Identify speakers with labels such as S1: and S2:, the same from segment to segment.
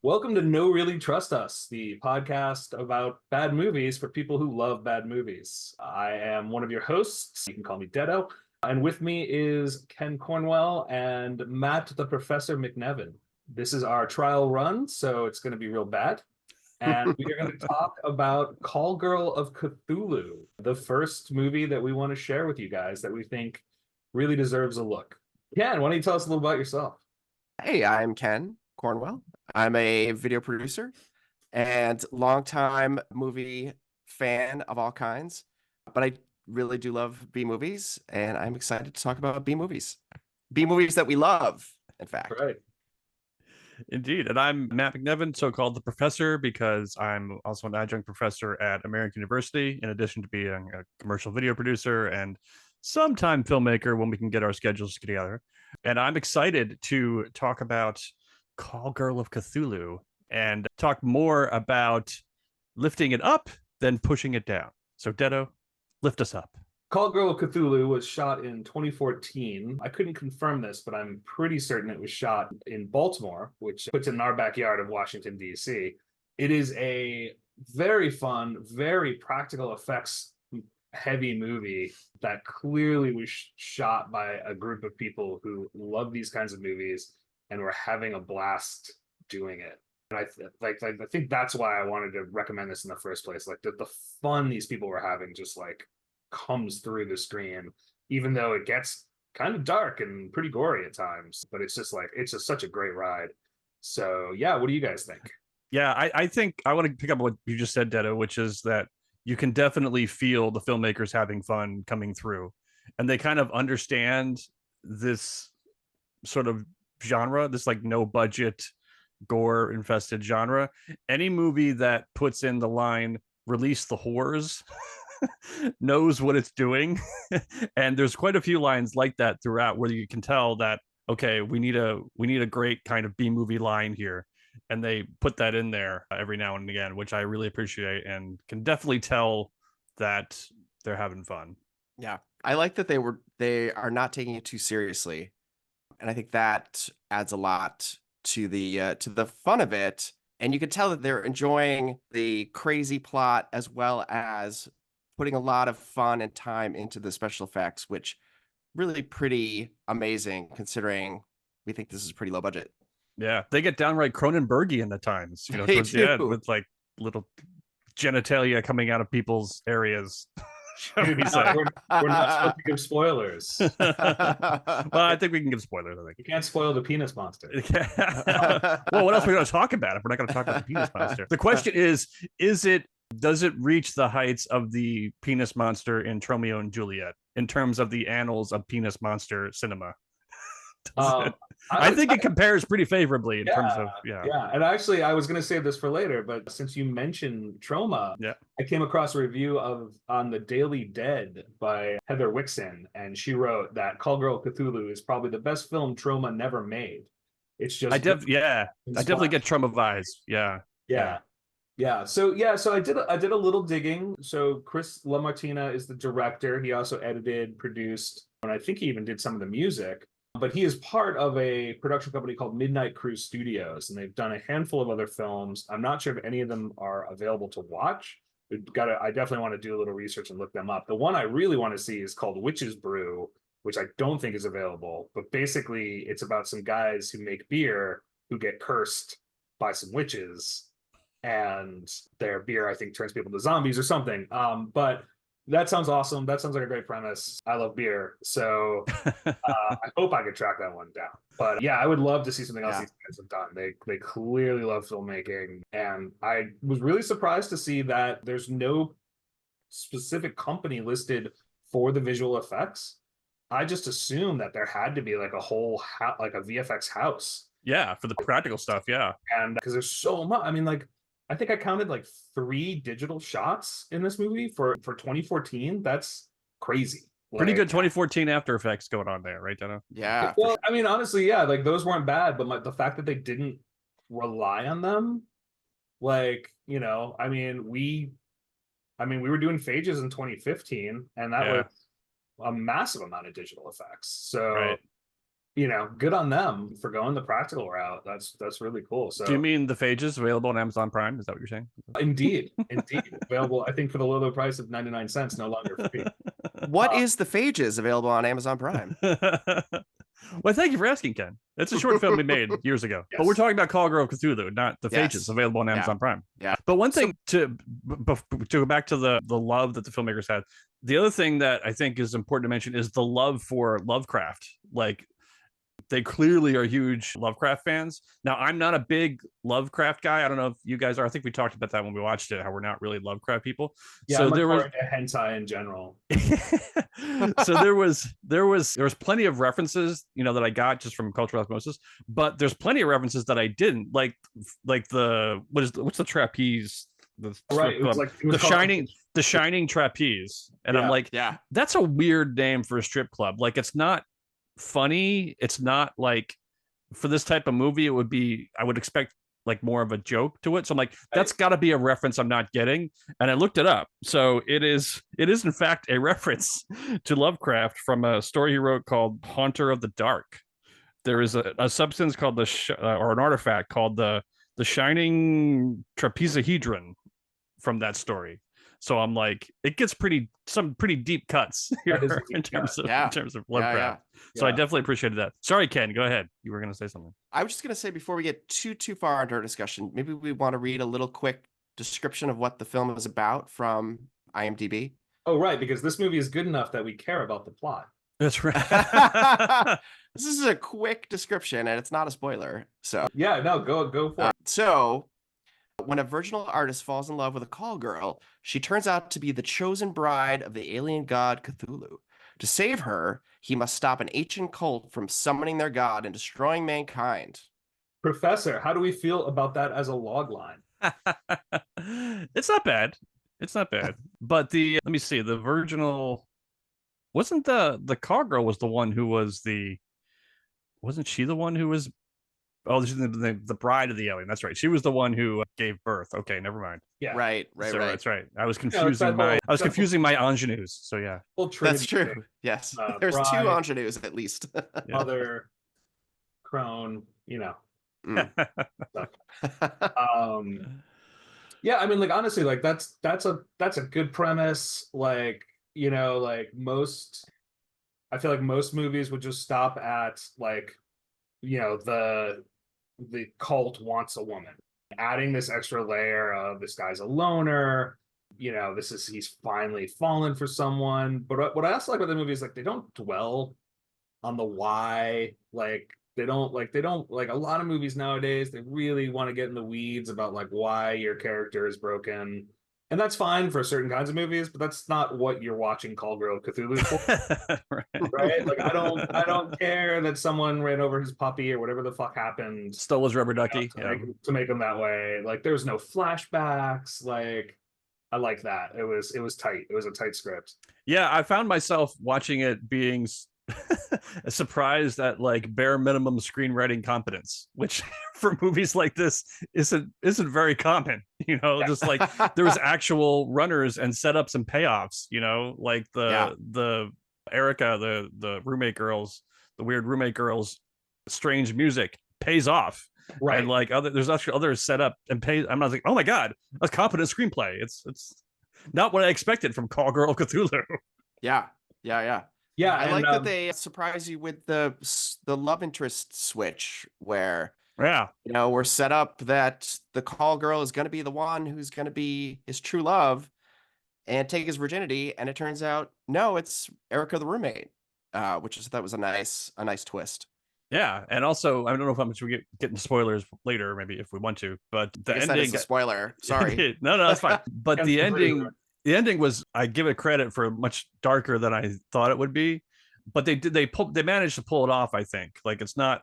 S1: Welcome to No Really Trust Us, the podcast about bad movies for people who love bad movies. I am one of your hosts. You can call me Detto. And with me is Ken Cornwell and Matt the Professor McNevin. This is our trial run, so it's going to be real bad. And we are going to talk about Girl of Cthulhu, the first movie that we want to share with you guys that we think really deserves a look. Ken, why don't you tell us a little about yourself?
S2: Hey, I'm Ken Cornwell. I'm a video producer and longtime movie fan of all kinds, but I really do love B movies, and I'm excited to talk about B movies. B movies that we love, in fact.
S1: Right.
S3: Indeed. And I'm Matt McNevin, so called the Professor, because I'm also an adjunct professor at American University, in addition to being a commercial video producer and sometime filmmaker when we can get our schedules together. And I'm excited to talk about Call Girl of Cthulhu and talk more about lifting it up than pushing it down. So, Detto, lift us up.
S1: Girl of Cthulhu was shot in 2014. I couldn't confirm this, but I'm pretty certain it was shot in Baltimore, which puts it in our backyard of Washington, D.C. It is a very fun, very practical effects heavy movie that clearly was shot by a group of people who love these kinds of movies and were having a blast doing it. And I think that's why I wanted to recommend this in the first place. Like the fun these people were having just like comes through the screen, even though it gets kind of dark and pretty gory at times. But it's just such a great ride. So yeah, what do you guys think?
S3: Yeah, I think I want to pick up what you just said, Detto, which is that you can definitely feel the filmmakers having fun coming through. And they kind of understand this sort of genre, this like no budget, gore infested genre. Any movie that puts in the line, release the whores, knows what it's doing. And there's quite a few lines like that throughout where you can tell that, okay, we need a great kind of B movie line here, and they put that in there every now and again, which I really appreciate and can definitely tell that they're having fun.
S2: Yeah, I like that they are not taking it too seriously, and I think that adds a lot to the fun of it. And you can tell that they're enjoying the crazy plot as well as putting a lot of fun and time into the special effects, which really pretty amazing considering we think this is pretty low budget.
S3: Yeah, they get downright Cronenbergian at times,
S2: They
S3: towards the end
S2: do.
S3: with like little genitalia coming out of people's areas.
S1: We're not supposed to give spoilers.
S3: Well, I think we can give spoilers. I think
S1: You can't spoil the penis monster.
S3: Well, what else are we going to talk about if we're not going to talk about the penis monster? The question is does it reach the heights of the penis monster in Romeo and Juliet in terms of the annals of penis monster cinema? I think it compares pretty favorably in terms of
S1: yeah. And actually, I was going to save this for later, but since you mentioned Troma,
S3: yeah,
S1: I came across a review on the Daily Dead by Heather Wixon, and she wrote that Call Girl Cthulhu is probably the best film Troma never made. It's just
S3: I definitely get Troma vibes.
S1: Yeah. So I did a little digging. So Chris LaMartina is the director. He also edited, produced, and I think he even did some of the music. But he is part of a production company called Midnight Cruise Studios, and they've done a handful of other films. I'm not sure if any of them are available to watch. I definitely want to do a little research and look them up. The one I really want to see is called Witch's Brew, which I don't think is available. But basically, it's about some guys who make beer who get cursed by some witches, and their beer, I think, turns people into zombies or something. But that sounds awesome. That sounds like a great premise. I love beer, so I hope I could track that one down. But yeah, I would love to see something else these guys have done. They clearly love filmmaking, and I was really surprised to see that there's no specific company listed for the visual effects. I just assumed that there had to be like a whole like a VFX house.
S3: Yeah, for the practical stuff. Yeah,
S1: and because there's so much. I mean, like I think I counted like 3 digital shots in this movie for 2014. That's crazy.
S3: Pretty good 2014 After Effects going on there, right, Dana?
S2: Yeah.
S1: Well, I mean, honestly, yeah, like those weren't bad, but the fact that they didn't rely on them, like, we were doing phages in 2015, and that was a massive amount of digital effects. So
S3: right.
S1: good on them for going the practical route. That's really cool.
S3: Do you
S1: So
S3: mean the phages available on Amazon Prime? Is that what you're saying?
S1: indeed, available. I think for the low price of 99 cents, no longer free.
S2: What is The Phages available on Amazon Prime?
S3: Well, thank you for asking, Ken. It's a short film we made years ago.
S1: Yes.
S3: But we're talking about Girl of Cthulhu, not the
S2: Yes.
S3: Phages available on Amazon Prime.
S2: Yeah.
S3: But one thing to go back to the love that the filmmakers had, the other thing that I think is important to mention is the love for Lovecraft. Like, they clearly are huge Lovecraft fans. Now, I'm not a big Lovecraft guy. I don't know if you guys are. I think we talked about that when we watched it, how we're not really Lovecraft people.
S1: Yeah,
S3: so
S1: I'm
S3: there was
S1: into hentai in general.
S3: so there was plenty of references, that I got just from cultural osmosis, but there's plenty of references that I didn't like what's the trapeze,
S1: Right, it was
S3: the shining trapeze, and
S1: Yeah.
S3: I'm like,
S2: Yeah.
S3: that's a weird name for a strip club. Like, it's not funny. It's not like, for this type of movie, I would expect like more of a joke to it. So I'm like, that's got to be a reference I'm not getting. And I looked it up. So it is in fact a reference to Lovecraft from a story he wrote called Haunter of the Dark. There is a substance called or an artifact called the shining trapezahedron from that story. So I'm like, it gets some pretty deep cuts here in terms of Lovecraft. So I definitely appreciated that. Sorry, Ken, go ahead. You were going to say something.
S2: I was just going to say, before we get too far into our discussion, maybe we want to read a little quick description of what the film is about from IMDb.
S1: Oh, right, because this movie is good enough that we care about the plot.
S3: That's right.
S2: This is a quick description, and it's not a spoiler. So
S1: yeah, no, go for it.
S2: So, when a virginal artist falls in love with a call girl, she turns out to be the chosen bride of the alien god Cthulhu. To save her, he must stop an ancient cult from summoning their god and destroying mankind.
S1: Professor, how do we feel about that as a log line?
S3: It's not bad. But let me see, the virginal wasn't the call girl was the one who was wasn't she the one who was the bride of the alien? That's right. She was the one who gave birth. Okay, never mind.
S1: Yeah,
S2: Right.
S3: That's right. I was confusing my ingenues. So yeah,
S2: that's true. Yes, there's
S1: bride,
S2: 2 ingenues at least.
S1: Mother, crone, yeah, I mean, like, honestly, like, that's a good premise. Like, I feel like most movies would just stop at, like, the cult wants a woman. Adding this extra layer of this guy's a loner, he's finally fallen for someone. But what I also like about the movie is, like, they don't dwell on the why. Like, they don't like a lot of movies nowadays, they really want to get in the weeds about, like, why your character is broken. And that's fine for certain kinds of movies, but that's not what you're watching Girl of Cthulhu for. Right? Like, I don't care that someone ran over his puppy or whatever the fuck happened.
S3: Stole his rubber ducky.
S1: To make him that way. Like, there's no flashbacks. Like, I like that. It was tight. It was a tight script.
S3: Yeah, I found myself watching it being surprised at, like, bare minimum screenwriting competence, which for movies like this isn't very common. Just like there was actual runners and setups and payoffs. Like the Erica, the roommate girls, the weird roommate girls, strange music pays off. Right. And, like, there's actually other setup and pay. I'm not like, oh my god, a competent screenplay. It's not what I expected from Girl of Cthulhu.
S2: Yeah.
S1: Yeah,
S2: I like that they surprise you with the love interest switch, where we're set up that the call girl is going to be the one who's going to be his true love and take his virginity, and it turns out no, it's Erica the roommate, which I thought was a nice twist.
S3: Yeah, and also, I don't know if I'm going to get into spoilers later, maybe if we want to, but the ending
S2: is a spoiler. Sorry.
S3: No, that's fine. But the ending was, I give it credit for much darker than I thought it would be, but they managed to pull it off. I think, like, it's not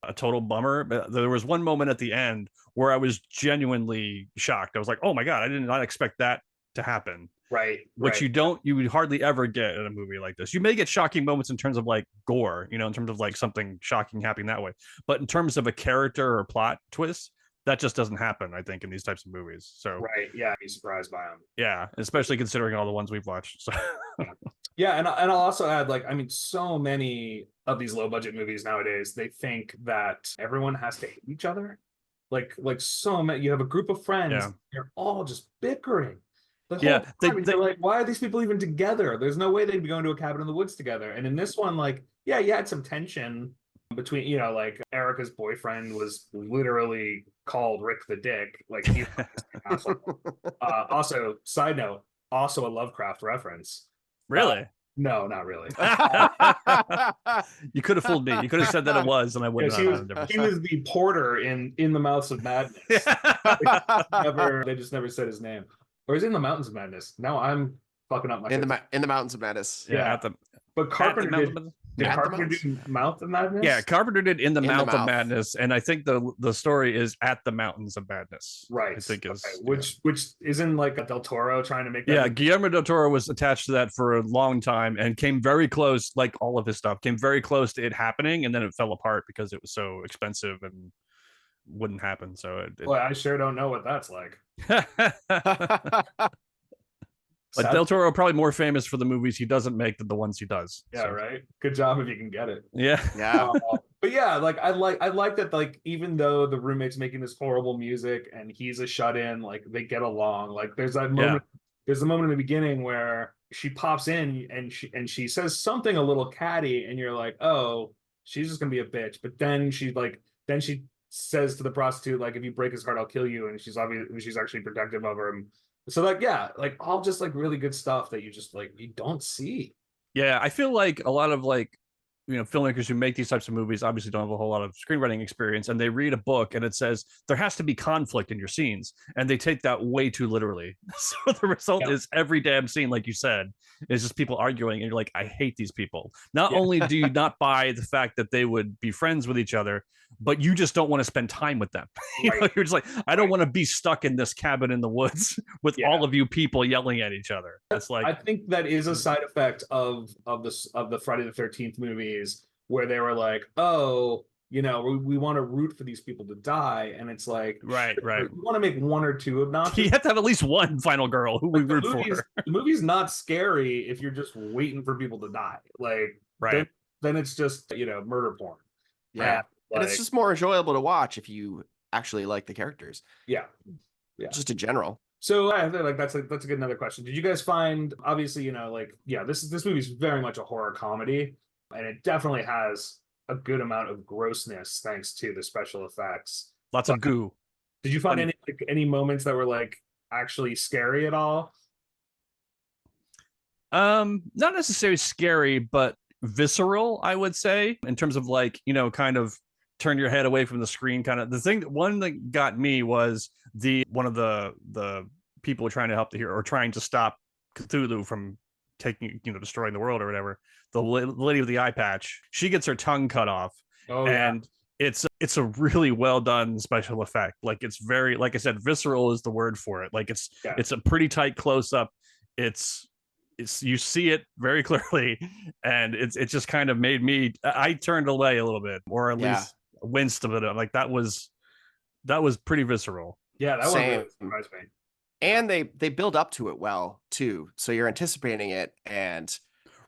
S3: a total bummer, but there was one moment at the end where I was genuinely shocked. I was like, oh my god, I did not expect that to happen.
S1: Right.
S3: Which you would hardly ever get in a movie like this. You may get shocking moments in terms of, like, gore, in terms of, like, something shocking happening that way, but in terms of a character or plot twist, that just doesn't happen, I think, in these types of movies. So
S1: right, yeah, I'd be surprised by them.
S3: Yeah, especially considering all the ones we've watched. So
S1: Yeah, and I'll also add, like, I mean, so many of these low budget movies nowadays, they think that everyone has to hate each other. Like so many, you have a group of friends,
S3: Yeah.
S1: they're all just bickering the whole
S3: Yeah,
S1: time. And you're like, why are these people even together? There's no way they'd be going to a cabin in the woods together. And in this one, like, yeah, you had some tension between, like Erica's boyfriend was literally called Rick the Dick. Like he's an asshole. Also, side note, also a Lovecraft reference.
S3: really.
S1: No, not really.
S3: You could have fooled me. You could have said that it was, and I wouldn't
S1: Yes,
S3: have known the difference.
S1: he was the porter in the Mouths of Madness. They just never said his name. Or is it in the Mountains of Madness? Now I'm fucking up my
S2: in the Mountains of Madness.
S1: Yeah.
S3: At the
S1: But Carpenter
S3: Mountains
S1: did.
S3: of-
S1: Did
S2: At the
S1: Carpenter
S2: Mountains?
S1: do Mouth of Madness?
S3: Yeah, Carpenter did in the
S2: In the
S3: Mouth of
S2: Mouth.
S3: Madness, and I think the story is at the Mountains of Madness.
S1: Right.
S3: I think is
S1: Okay. Which isn't like a Del Toro trying to make that.
S3: yeah. Guillermo del Toro was attached to that for a long time and came very close, like all of his stuff, came very close to it happening, and then it fell apart because it was so expensive and wouldn't happen. So
S1: Boy, I sure don't know what that's like.
S3: But Del Toro probably more famous for the movies he doesn't make than the ones he does.
S1: Yeah,
S3: So,
S1: right. Good job if you can get it.
S3: yeah.
S2: Yeah.
S1: But yeah, like I like that, like even though the roommate's making this horrible music and he's a shut-in, like they get along. Like there's that moment, there's a moment in the beginning where she pops in and she says something a little catty, and you're like, oh, she's just gonna be a bitch. But then she says to the prostitute, like, if you break his heart, I'll kill you, and she's actually protective of her. So like, yeah, like all just like really good stuff that you just like you don't see.
S3: Yeah, I feel like a lot of like filmmakers who make these types of movies obviously don't have a whole lot of screenwriting experience, and they read a book and it says there has to be conflict in your scenes, and they take that way too literally. So the result is every damn scene, like you said, is just people arguing, and you're like, I hate these people. Not only do you not buy the fact that they would be friends with each other, but you just don't want to spend time with them. You're just like, I don't want to be stuck in this cabin in the woods with all of you people yelling at each other. It's like,
S1: I think that is a side effect of the Friday the 13th movies, where they were like, oh, we want to root for these people to die, and it's like,
S3: right.
S1: We want to make one or two obnoxious.
S3: You have to have at least one final girl who we root for.
S1: The movie's not scary if you're just waiting for people to die. Like, then it's just murder porn.
S2: Yeah. And it's just more enjoyable to watch if you actually like the characters.
S1: Yeah.
S2: Just in general.
S1: So I think like that's a good another question. Did you guys find, obviously, this movie is very much a horror comedy, and it definitely has a good amount of grossness thanks to the special effects.
S3: Lots of goo.
S1: Did you find any moments that were like actually scary at all?
S3: Not necessarily scary, but visceral, I would say, in terms of like, kind of turn your head away from the screen kind of. One that got me was one of the people trying to help the hero, or trying to stop Cthulhu from taking, destroying the world or whatever. The lady with the eye patch, she gets her tongue cut off. And it's a really well done special effect. Like, it's very, like I said, visceral is the word for it. Like it's a pretty tight close up. It's you see it very clearly, and it just kind of made me, I turned away a little bit, or at least winced a bit. Like that was pretty visceral.
S1: Yeah, that one really surprised me.
S2: And they build up to it well too, so you're anticipating it, and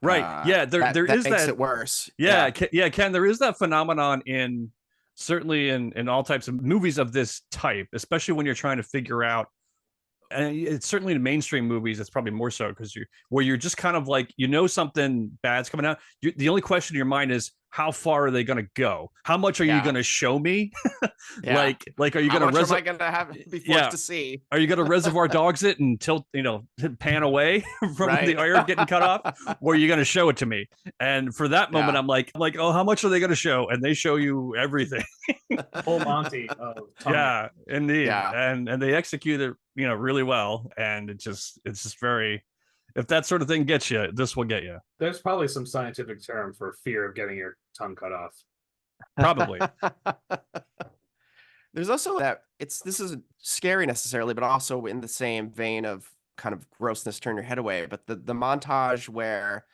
S3: there is
S2: makes
S3: that
S2: it worse.
S3: Ken, there is that phenomenon certainly in all types of movies of this type, especially when you're trying to figure out, and it's certainly in mainstream movies, it's probably more so because you're just kind of like, something bad's coming out. The only question in your mind is, how far are they going to go? How much are you going to show me? Like, are you going to?
S2: Am I going to have be forced to see?
S3: Are you going to Reservoir Dogs it and tilt, pan away from the iron getting cut off, or are you going to show it to me? And for that moment, I'm like, oh, how much are they going to show? And they show you everything.
S1: Full Monty.
S3: Yeah, indeed. Yeah. And they execute it, really well. And it's just very. If that sort of thing gets you, this will get you.
S1: There's probably some scientific term for fear of getting your tongue cut off.
S3: Probably.
S2: There's also this isn't scary necessarily, but also in the same vein of kind of grossness, turn your head away. But the montage where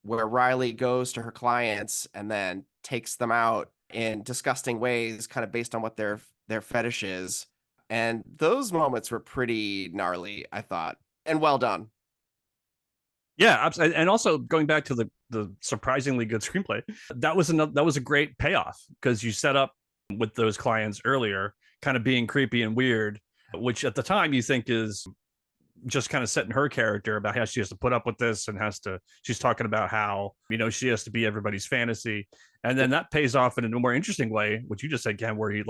S2: Riley goes to her clients and then takes them out in disgusting ways, kind of based on what their fetish is. And those moments were pretty gnarly, I thought, and well done.
S3: Yeah, and also going back to the surprisingly good screenplay, that was a great payoff because you set up with those clients earlier, kind of being creepy and weird, which at the time you think is just kind of setting her character about how she has to put up with this and she's talking about how, she has to be everybody's fantasy. And then that pays off in a more interesting way, which you just said, Ken, where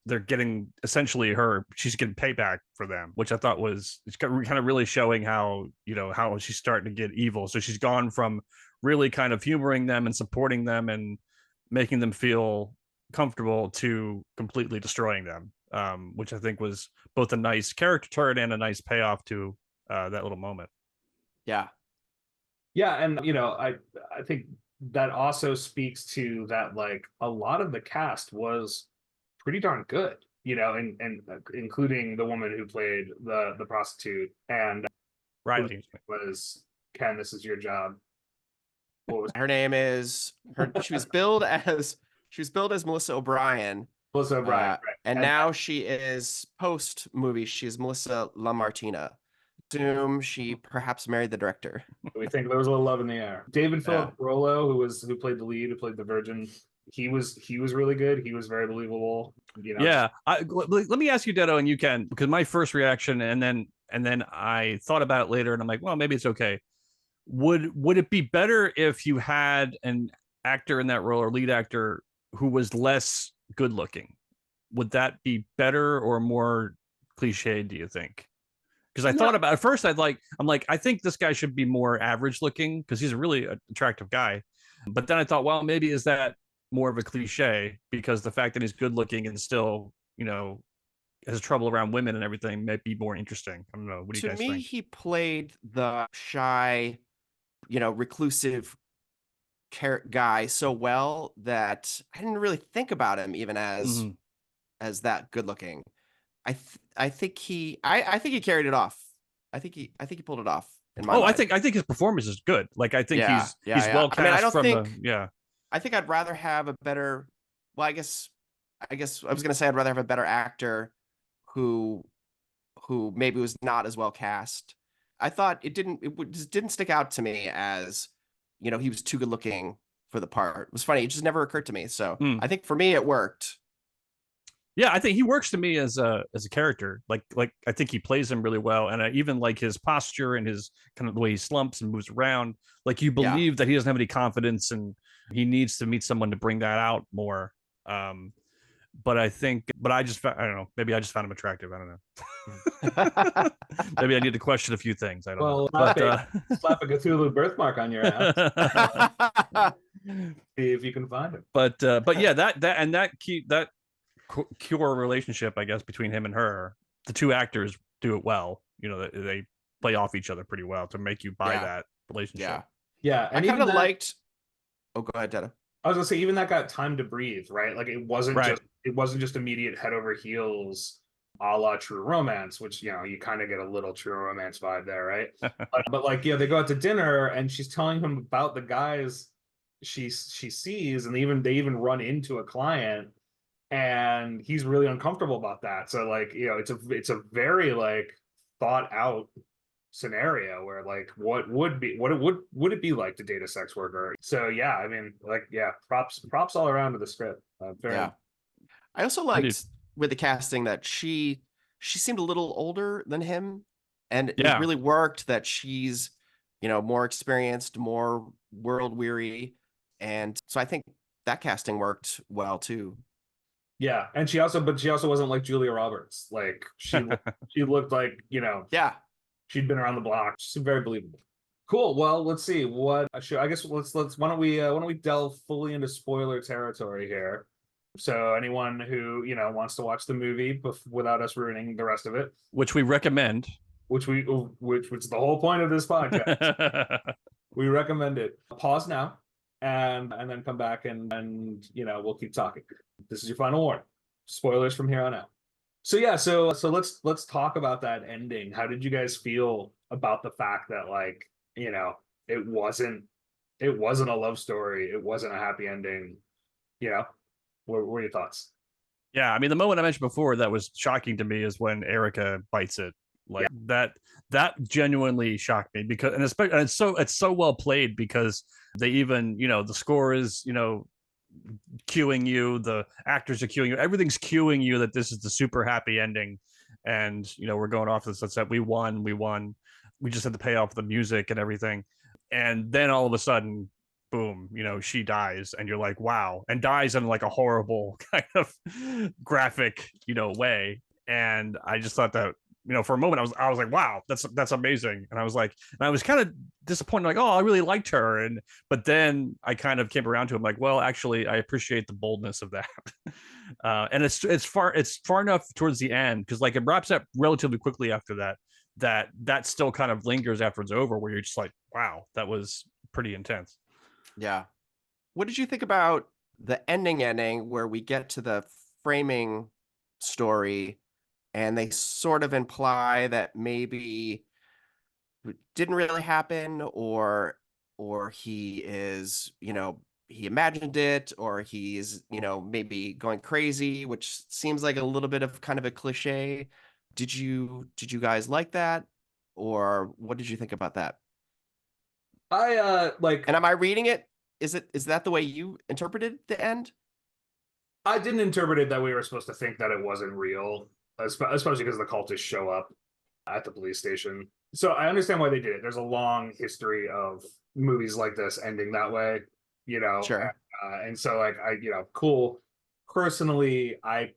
S3: they're getting essentially she's getting payback for them, which I thought was kind of really showing how, how she's starting to get evil. So she's gone from really kind of humoring them and supporting them and making them feel comfortable to completely destroying them, which I think was both a nice character turn and a nice payoff to that little moment.
S2: Yeah.
S1: Yeah, and I think that also speaks to that, like, a lot of the cast was pretty darn good, and including the woman who played the prostitute, and
S3: Riley
S1: was Ken, this is your job. What was
S2: her name is she was billed as Melissa O'Brien.
S1: Melissa O'Brien, right.
S2: And now she is post movie. She's Melissa LaMartina. Assume she perhaps married the director.
S1: We think there was a little love in the air. David Philip Rollo, who played the lead, who played the Virgin, he was really good. He was very believable.
S3: Yeah. Let me ask you, Detto, and you can, because my first reaction, and then I thought about it later, and I'm like, well, maybe it's okay. Would it be better if you had an actor in that role or lead actor who was less good looking? Would that be better or more cliche, do you think? Because I thought about at first, I'm like, I think this guy should be more average looking because he's a really attractive guy. But then I thought, well, maybe is that more of a cliche because the fact that he's good looking and still, has trouble around women and everything might be more interesting. I don't know. What do you guys think?
S2: To me, he played the shy, reclusive guy so well that I didn't really think about him even as that good looking. I think he carried it off. I think he pulled it off in my mind.
S3: I think his performance is good. Like I think he's well cast.
S2: I mean, I don't think
S3: yeah.
S2: I think I'd rather have a better. Well, I guess I was gonna say I'd rather have a better actor who maybe was not as well cast. I thought it just didn't stick out to me as he was too good looking for the part. It was funny. It just never occurred to me. So I think for me it worked.
S3: Yeah, I think he works to me as a character. Like I think he plays him really well, and I even like his posture and his kind of the way he slumps and moves around. Like you believe that he doesn't have any confidence, and he needs to meet someone to bring that out more. But I don't know. Maybe I just found him attractive. I don't know. Maybe I need to question a few things. I don't know.
S1: But slap a Cthulhu birthmark on your ass. See if you can find him.
S3: But yeah, that core relationship, I guess, between him and her, the two actors do it well. They play off each other pretty well to make you buy that relationship.
S1: Yeah.
S2: And I kind of liked. Oh, go ahead, Detto.
S1: I was gonna say even that got time to breathe, right? Like it wasn't just immediate head over heels, a la True Romance, which you kind of get a little True Romance vibe there, right? but like they go out to dinner and she's telling him about the guys she sees, and they even run into a client. And he's really uncomfortable about that. So like, it's a very like thought out scenario where like what would it be like to date a sex worker? So yeah, I mean, like, props all around to the script.
S2: I also liked with the casting that she seemed a little older than him, and it really worked that she's more experienced, more world weary, and so I think that casting worked well too.
S1: Yeah, and she also wasn't like Julia Roberts. Like she looked like she'd been around the block. She's very believable. Cool. Well, let's see what I guess let's why don't we delve fully into spoiler territory here. So anyone who wants to watch the movie without us ruining the rest of it,
S3: which we recommend,
S1: which is the whole point of this podcast. We recommend it. Pause now and then come back and we'll keep talking. This is your final warning. Spoilers from here on out. So yeah, so let's talk about that ending. How did you guys feel about the fact that it wasn't a love story, it wasn't a happy ending? What were your thoughts?
S3: Yeah, I mean, the moment I mentioned before that was shocking to me is when Erica bites it Like that genuinely shocked me, because and especially and it's so well played, because they even, the score is, cueing you, the actors are cueing you, everything's cueing you that this is the super happy ending, and we're going off this sunset. We won. We just had to pay off the music and everything, and then all of a sudden, boom, she dies, and you're like, wow, and dies in like a horrible kind of graphic, way. And I just thought that, for a moment, I was like, wow, that's amazing. And I was kind of disappointed, like, oh, I really liked her. But then I kind of came around to it, like, well, actually, I appreciate the boldness of that. And it's far enough towards the end, because like it wraps up relatively quickly after that still kind of lingers after it's over, where you're just like, wow, that was pretty intense.
S2: Yeah. What did you think about the ending where we get to the framing story, and they sort of imply that maybe it didn't really happen, or he is, he imagined it, or he's, maybe going crazy, which seems like a little bit of kind of a cliche. Did you guys like that, or what did you think about that? And am I reading it? Is that the way you interpreted the end?
S1: I didn't interpret it that we were supposed to think that it wasn't real, especially because the cultists show up at the police station. So I understand why they did it. There's a long history of movies like this ending that way,
S2: Sure.
S1: and so like cool. Personally, I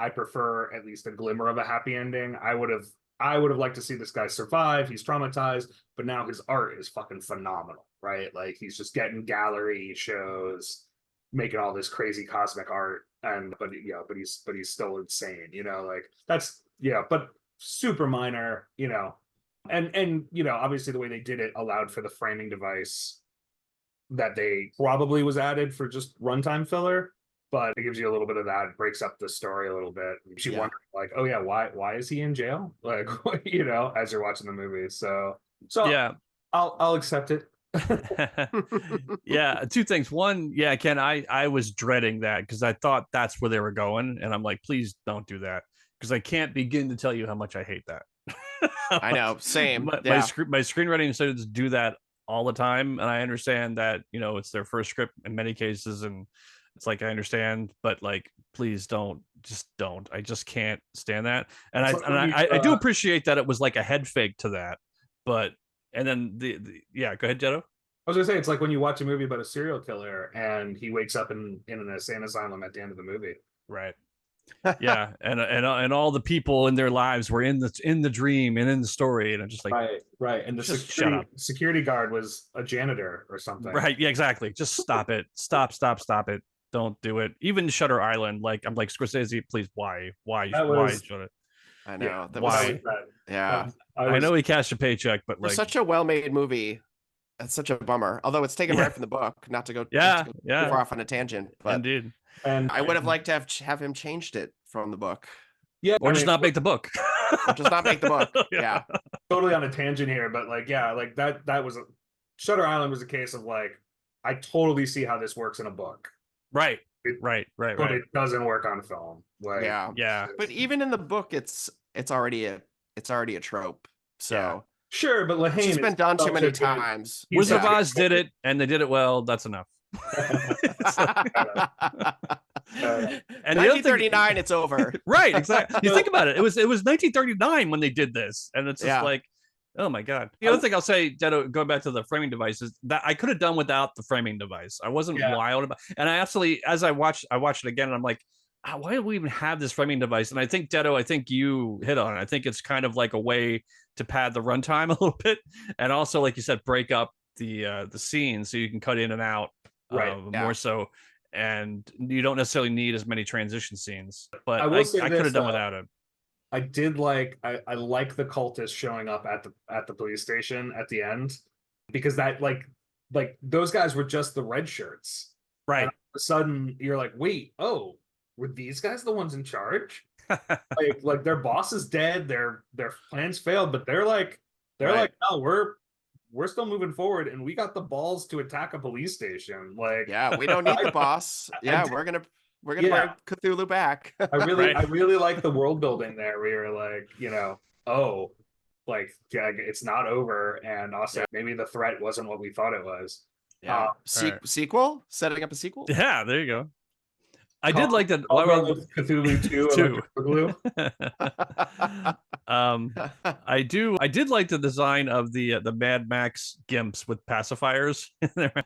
S1: prefer at least a glimmer of a happy ending. I would have liked to see this guy survive. He's traumatized, but now his art is fucking phenomenal, right? Like he's just getting gallery shows, making all this crazy cosmic art, but he's still insane, like that's but super minor, and obviously the way they did it allowed for the framing device that they probably was added for just runtime filler, but it gives you a little bit of that. It breaks up the story a little bit. You wonder, like, oh yeah, why is he in jail? Like, as you're watching the movie. So
S3: yeah,
S1: I'll accept it.
S3: Yeah, two things. One, yeah, Ken, I was dreading that, because I thought that's where they were going, and I'm like, please don't do that, because I can't begin to tell you how much I hate that.
S2: I know, same.
S3: My screenwriting students do that all the time, and I understand that it's their first script in many cases, and it's like, I understand, but like, please just don't. I just can't stand that. And I do appreciate that it was like a head fake to that, but and then yeah, go ahead, Jetto.
S1: I was gonna say, it's like when you watch a movie about a serial killer and he wakes up in an insane asylum at the end of the movie.
S3: Right. Yeah, and all the people in their lives were in the dream and in the story, and I'm just like,
S1: right, and the security guard was a janitor or something.
S3: Right. Yeah, exactly. Just stop it. Stop it. Don't do it. Even Shutter Island, like, I'm like, Scorsese, please, why should it?
S2: I know.
S3: Yeah, why?
S2: Yeah.
S3: I know he cashed a paycheck, but
S2: for
S3: like,
S2: such a well-made movie, it's such a bummer. Although it's taken right from the book, not to go too far off on a tangent. But
S3: indeed.
S2: And I would have liked to have him changed it from the book.
S1: Yeah.
S3: Or just not make the book.
S2: Or just not make the book. Yeah.
S1: Totally on a tangent here, but like, yeah, like that was Shutter Island was a case of like, I totally see how this works in a book.
S3: Right.
S1: But it doesn't work on film. Like,
S2: yeah. But even in the book, it's already a trope. So
S1: yeah. Sure, but Lehane,
S2: it's been done too many times.
S3: Wizard of Oz did it, and they did it well. That's enough.
S2: And 1939, it's over.
S3: Right, exactly. You think about it. It was 1939 when they did this, and it's just like, oh my god. The other thing I'll say, Detto, going back to the framing device, is that I could have done without the framing device. I wasn't wild about, and I absolutely, as I watched it again, and I'm like, why do we even have this framing device? And I think, Detto, I think you hit on it. I think it's kind of like a way to pad the runtime a little bit, and also, like you said, break up the scene so you can cut in and out more so, and you don't necessarily need as many transition scenes. But I could have done without it.
S1: I did like I like the cultists showing up at the police station at the end, because that like those guys were just the red shirts,
S3: right? And
S1: all of a sudden you're like, wait, oh, were these guys the ones in charge? like their boss is dead, their plans failed, but they're like, no, we're still moving forward, and we got the balls to attack a police station. Like,
S2: yeah, we don't need the boss. Yeah, we're gonna bring Cthulhu back.
S1: I really like the world building there, where you're like, oh, like, yeah, it's not over, and also maybe the threat wasn't what we thought it was.
S2: Yeah.
S3: right.
S2: Sequel? Setting up a sequel?
S3: Yeah, there you go. I
S1: Call,
S3: did like that.
S1: Girl of Cthulhu 2
S3: Two.
S1: Electric Boogaloo.
S3: I did like the design of the Mad Max gimps with pacifiers.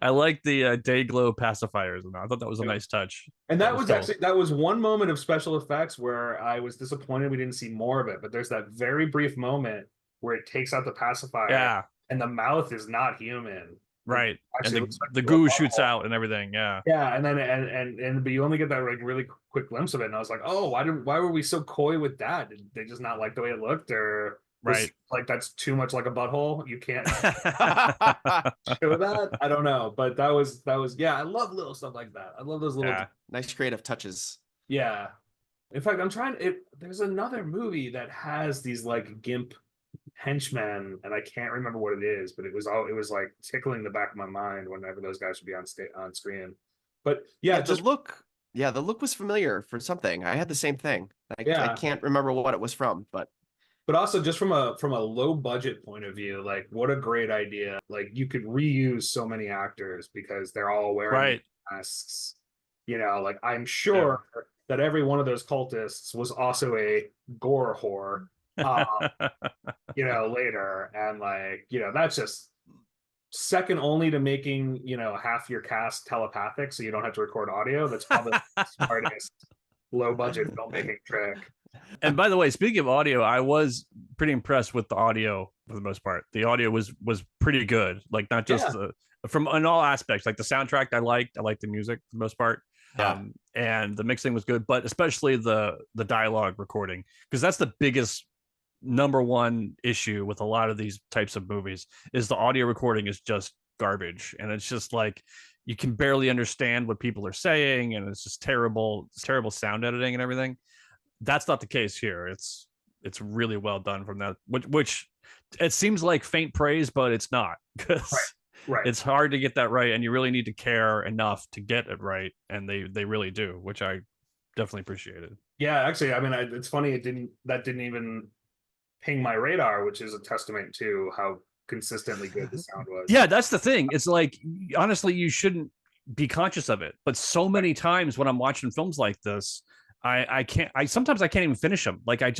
S3: I like the Dayglow pacifiers, and I thought that was a nice touch.
S1: And that was
S3: cool.
S1: actually, that was one moment of special effects where I was disappointed we didn't see more of it. But there's that very brief moment where it takes out the pacifier,
S3: Yeah,
S1: and the mouth is not human.
S3: right.
S1: Actually,
S3: And
S1: looks like
S3: the
S1: a
S3: goo
S1: butthole.
S3: shoots out and everything. Yeah.
S1: Yeah, and then but you only get that like really quick glimpse of it, and I was like, oh, why were we so coy with that? Did they just not like the way it looked, or
S3: Right.
S1: like that's too much like a butthole? You can't show that. I don't know, but that was yeah. I love little stuff like that. I love those little
S2: Nice creative touches.
S1: yeah. In fact, I'm trying it. There's another movie that has these like gimp henchmen, and I can't remember what it is, but it was like tickling the back of my mind whenever those guys would be on screen. But yeah,
S2: the look was familiar for something. I had the same thing. I can't remember what it was from, but
S1: also just from a low budget point of view, like what a great idea. Like you could reuse so many actors because they're all wearing masks. You know, like I'm sure that every one of those cultists was also a gore whore. You know, later, and like, you know, that's just second only to making, you know, half your cast telepathic so you don't have to record audio. That's probably the smartest low budget filmmaking trick.
S3: And by the way, speaking of audio, I was pretty impressed with the audio for the most part. The audio was pretty good, like not just from in all aspects. Like the soundtrack, I liked the music for the most part. And the mixing was good, but especially the dialogue recording, because that's the biggest number one issue with a lot of these types of movies is the audio recording is just garbage, and it's just like you can barely understand what people are saying, and it's just terrible sound editing and everything. That's not the case here. It's really well done from that, which it seems like faint praise, but it's not, because it's hard to get that right, and you really need to care enough to get it right, and they really do, which I definitely appreciated.
S1: Yeah, actually, I mean, it's funny it didn't even ping my radar, which is a testament to how consistently good the sound was.
S3: Yeah, that's the thing. It's like, honestly, you shouldn't be conscious of it, but so many times when I'm watching films like this, sometimes I can't even finish them. Like I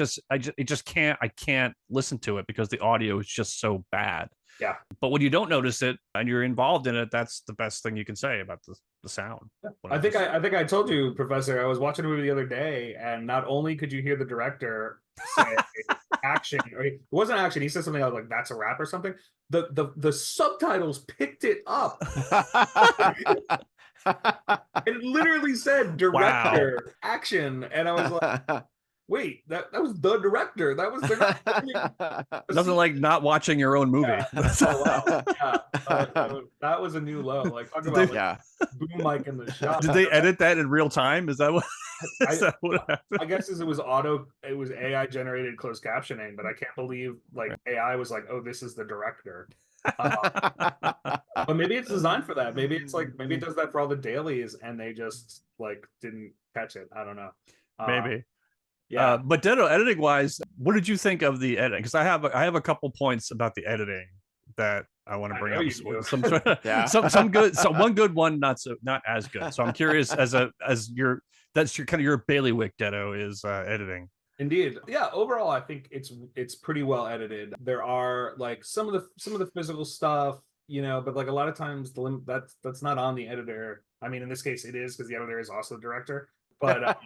S3: can't listen to it because the audio is just so bad.
S1: Yeah.
S3: But when you don't notice it and you're involved in it, that's the best thing you can say about the sound.
S1: I think I told you, Professor, I was watching a movie the other day, and not only could you hear the director say action, or it wasn't action, he said something else like that's a rap or something. The subtitles picked it up. It literally said director action, and I was like, wait, that was the director. That was
S3: nothing like not watching your own movie.
S1: That was a new low. Like talk about boom mic in the shot.
S3: Did they edit that in real time? Is that what? What happened?
S1: I guess it was AI generated closed captioning, but I can't believe like AI was like, oh, this is the director. But maybe it's designed for that. Maybe it's like maybe it does that for all the dailies, and they just like didn't catch it. I don't know.
S3: Maybe.
S1: Yeah.
S3: But Detto, editing wise, what did you think of the editing? Because I have a couple points about the editing that I want to bring up. Some good, one good, one not as good. So I'm curious that's your kind of your bailiwick, Detto, is editing.
S1: Indeed. Yeah, overall I think it's pretty well edited. There are like some of the physical stuff, you know, but like a lot of times that's not on the editor. I mean, in this case it is, because the editor is also the director. But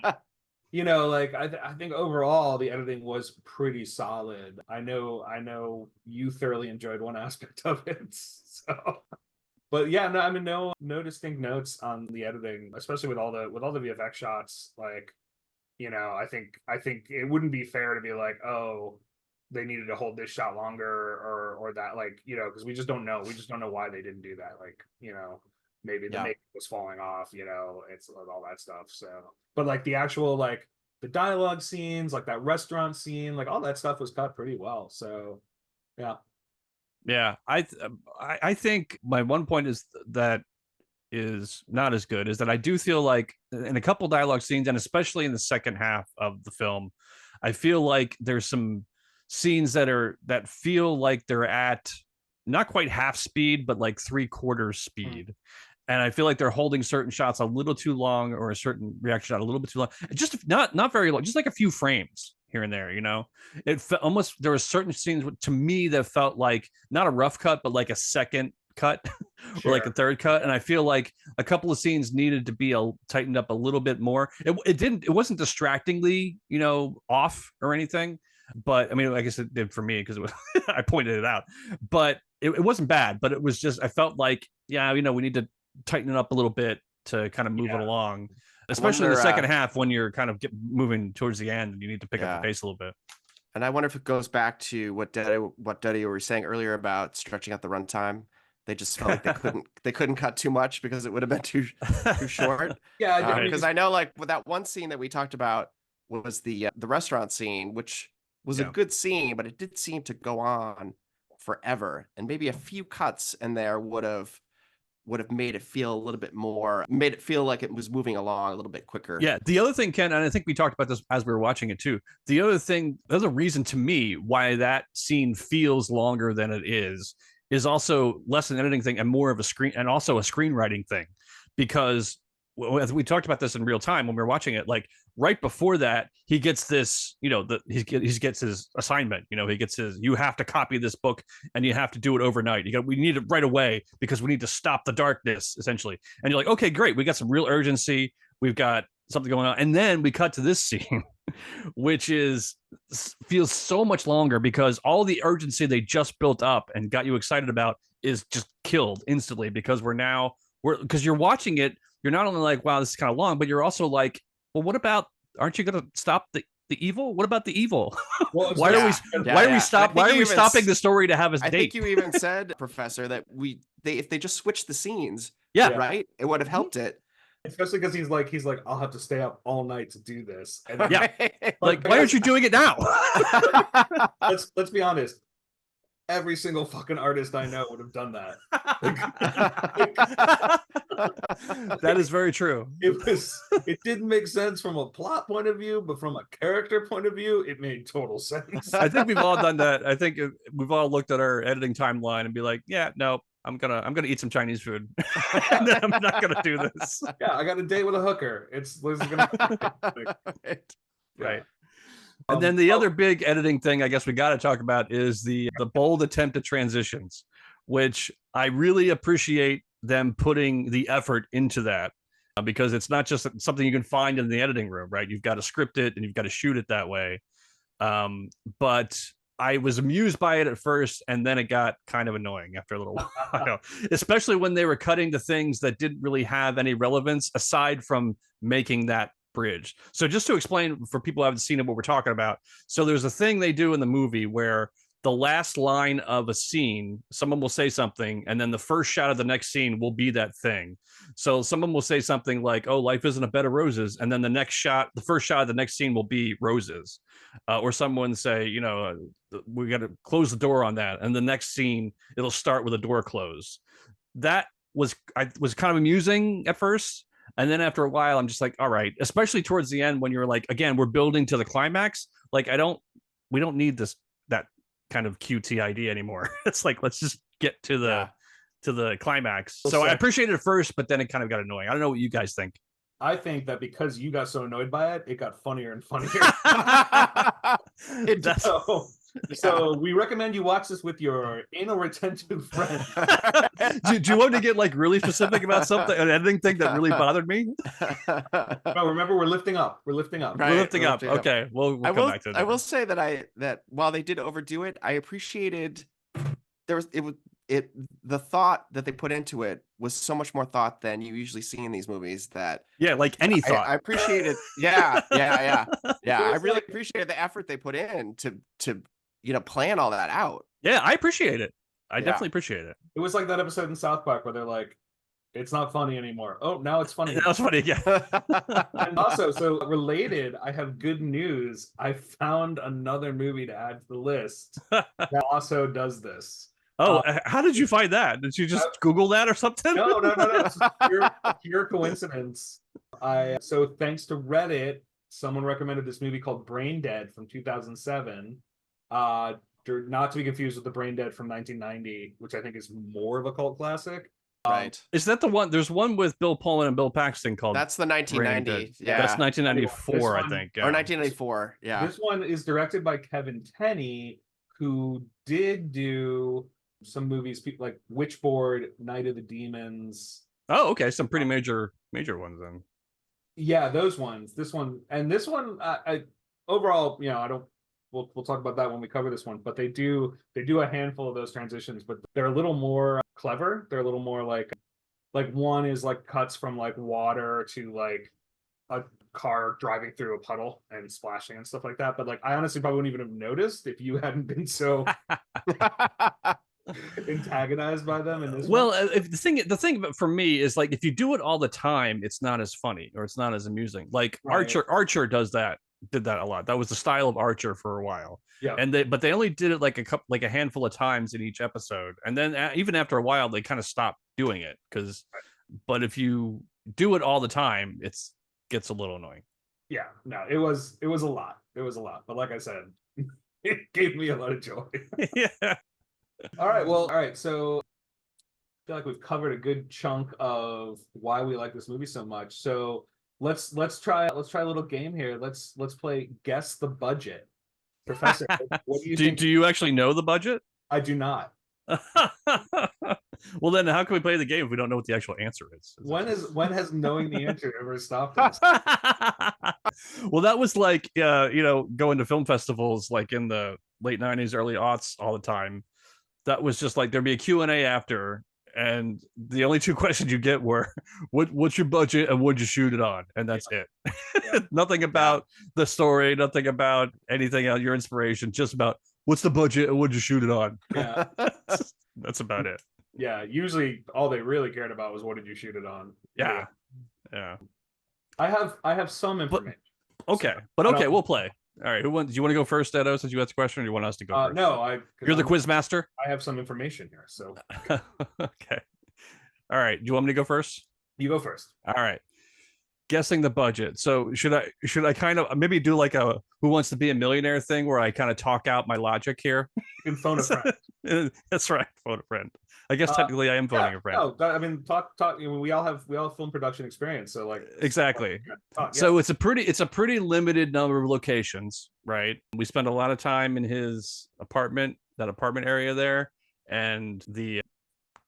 S1: you know, like I think overall the editing was pretty solid. I know you thoroughly enjoyed one aspect of it. So but yeah, no, I mean no distinct notes on the editing, especially with all the VFX shots. Like, you know, I think it wouldn't be fair to be like, oh, they needed to hold this shot longer or that, like, you know, because we just don't know. We just don't know why they didn't do that. Like, you know, maybe the makeup was falling off, you know, it's all that stuff. So, but like the actual like the dialogue scenes, like that restaurant scene, like all that stuff was cut pretty well. So, yeah.
S3: Yeah, I think my one point is that is not as good is that I do feel like in a couple dialogue scenes, and especially in the second half of the film, I feel like there's some scenes that feel like they're at not quite half speed, but like 3/4 speed. And I feel like they're holding certain shots a little too long, or a certain reaction shot a little bit too long. Just not very long, just like a few frames here and there. It almost, there were certain scenes to me that felt like not a rough cut, but like a second cut or like a third cut. And I feel like a couple of scenes needed to be tightened up a little bit more. It wasn't distractingly, off or anything. But I mean, I guess it did for me because I pointed it out. But it wasn't bad. But it was just, I felt like, yeah, we need to tighten it up a little bit to kind of move it along, especially in the second half when you're kind of moving towards the end and you need to pick up the pace a little bit.
S2: And I wonder if it goes back to what Detto were saying earlier about stretching out the runtime. They just felt like they couldn't cut too much because it would have been too short. Because I know, like, with that one scene that we talked about was the restaurant scene, which was a good scene, but it did seem to go on forever, and maybe a few cuts in there would have made it feel a little bit more, made it feel like it was moving along a little bit quicker.
S3: Yeah. The other thing, Ken, and I think we talked about this as we were watching it too. The other thing, there's a reason to me why that scene feels longer than it is also less an editing thing and more of a screenwriting thing. Because as we talked about this in real time when we were watching it, like right before that, he gets this, he gets his assignment, he gets you have to copy this book and you have to do it overnight. We need it right away because we need to stop the darkness, essentially. And you're like, okay, great. We got some real urgency. We've got something going on. And then we cut to this scene, which feels so much longer because all the urgency they just built up and got you excited about is just killed instantly because because you're watching it. You're not only like, wow, this is kind of long, but you're also like, well, what about, aren't you going to stop the evil? What about the evil?
S1: Well,
S3: why are we stopping the story to have a date?
S2: I think you even said, Professor, that if they just switched the scenes, right, it would have helped it.
S1: Especially because he's like, I'll have to stay up all night to do this. And
S3: like, why aren't you doing it now?
S1: let's be honest. Every single fucking artist I know would have done that.
S3: That is very true.
S1: It didn't make sense from a plot point of view, but from a character point of view, it made total sense.
S3: I think we've all done that. I think we've all looked at our editing timeline and be like, yeah, no, I'm gonna eat some Chinese food. And then I'm not gonna do this.
S1: Yeah, I got a date with a hooker. This is gonna
S3: right. And then the other big editing thing I guess we got to talk about is the bold attempt at transitions, which I really appreciate them putting the effort into that because it's not just something you can find in the editing room, right? You've got to script it and you've got to shoot it that way. But I was amused by it at first, and then it got kind of annoying after a little while, especially when they were cutting to things that didn't really have any relevance aside from making that bridge. So just to explain for people who haven't seen it what we're talking about, so there's a thing they do in the movie where the last line of a scene, someone will say something, and then the first shot of the next scene will be that thing. So someone will say something like, oh, life isn't a bed of roses, and then the first shot of the next scene will be roses. Or someone say, we got to close the door on that, and the next scene it'll start with a door closed. That was kind of amusing at first. And then after a while, I'm just like, all right, especially towards the end when you're like, again, we're building to the climax. Like, we don't need that kind of QT idea anymore. It's like, let's just get to the climax. So I appreciated it first, but then it kind of got annoying. I don't know what you guys think.
S1: I think that because you got so annoyed by it, it got funnier and funnier. So we recommend you watch this with your anal retentive friend.
S3: Do you want to get like really specific about something, an editing thing that really bothered me?
S1: No, remember, we're lifting up. Right,
S3: we're lifting up. Okay, we'll come back to that.
S2: I will say that while they did overdo it, I appreciated the thought that they put into it was so much more thought than you usually see in these movies. That
S3: like any thought.
S2: I appreciate it. Yeah. I really appreciated the effort they put in to plan all that out.
S3: Yeah, I appreciate it. I definitely appreciate it.
S1: It was like that episode in South Park where they're like, it's not funny anymore. Oh, now it's funny.
S3: Now it's funny, yeah.
S1: And also, so related, I have good news. I found another movie to add to the list that also does this.
S3: Oh, how did you find that? Did you just Google that or something?
S1: No. It's pure coincidence. So thanks to Reddit, someone recommended this movie called Brain Dead from 2007. Not to be confused with The Brain Dead from 1990, which I think is more of a cult classic.
S2: Right.
S3: Is that the one? There's one with Bill Pullman and Bill Paxton called
S2: That's the
S3: Brain Dead.
S2: 1990. Yeah.
S3: That's 1994, I
S1: One-
S3: think.
S2: Or
S3: Yeah.
S2: 1994. Yeah.
S1: This one is directed by Kevin Tenney, who did do some movies like Witchboard, Night of the Demons.
S3: Oh, okay. Some pretty major ones then.
S1: Yeah, those ones. This one, I overall, I don't. We'll talk about that when we cover this one. But they do a handful of those transitions, but they're a little more clever. They're a little more like one is like cuts from like water to like a car driving through a puddle and splashing and stuff like that. But like I honestly probably wouldn't even have noticed if you hadn't been so antagonized by them in this
S3: Well,
S1: one.
S3: if the thing for me is like if you do it all the time, it's not as funny or it's not as amusing. Like
S1: Right.
S3: Archer did that a lot. That was the style of Archer for a while.
S1: Yeah.
S3: And they only did it like a handful of times in each episode, and then even after a while they kind of stopped doing it but if you do it all the time, gets a little annoying.
S1: Yeah, no, it was a lot. It was a lot. But like I said, it gave me a lot of joy.
S3: Yeah.
S1: All right. So I feel like we've covered a good chunk of why we like this movie so much. So let's try a little game here. Let's play guess the budget. Professor, what do you think?
S3: Do you actually know the budget?
S1: I do not.
S3: Well, then how can we play the game if we don't know what the actual answer is?
S1: When has knowing the answer ever stopped us?
S3: Well, that was like going to film festivals like in the late 90s, early aughts all the time. That was just like there'd be a Q&A after, and the only two questions you get were what's your budget and what'd you shoot it on, and that's it. Nothing about the story, nothing about anything else, your inspiration, just about what's the budget and what'd you shoot it on.
S1: Yeah.
S3: That's about it.
S1: Yeah, usually all they really cared about was what did you shoot it on.
S3: Yeah.
S1: I have some information.
S3: Okay,
S1: So,
S3: but okay, we'll play. All right, do you want to go first, Edo, since you asked the question, or do you want us to go first?
S1: No,
S3: you're the quiz master.
S1: I have some information here, so
S3: okay. All right, do you want me to go first?
S1: You go first.
S3: All right. Guessing the budget. So should I kind of maybe do like a Who Wants to Be a Millionaire thing where I kind of talk out my logic here?
S1: You can phone a friend.
S3: That's right, phone a friend. I guess technically I am phoning a friend.
S1: No, I mean talk. We all have film production experience, so like
S3: exactly.
S1: Talk,
S3: so it's a pretty limited number of locations, right? We spend a lot of time in his apartment area there, and the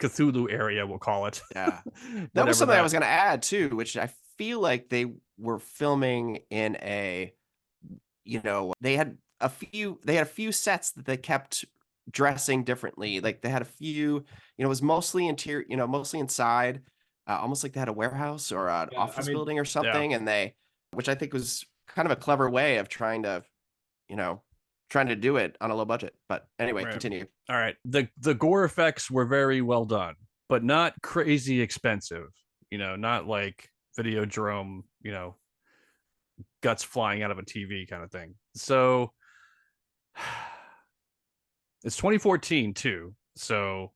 S3: Cthulhu area, we'll call it.
S2: Yeah, that was something I was going to add too, which I feel like they were filming in they had a few sets that they kept dressing differently. Like they had a few, it was mostly interior, mostly inside, almost like they had a warehouse or an office building or something. Yeah. And which I think was kind of a clever way of trying to do it on a low budget. But anyway, continue.
S3: All right. The gore effects were very well done, but not crazy expensive, not like Videodrome, guts flying out of a TV kind of thing. So it's 2014 too. So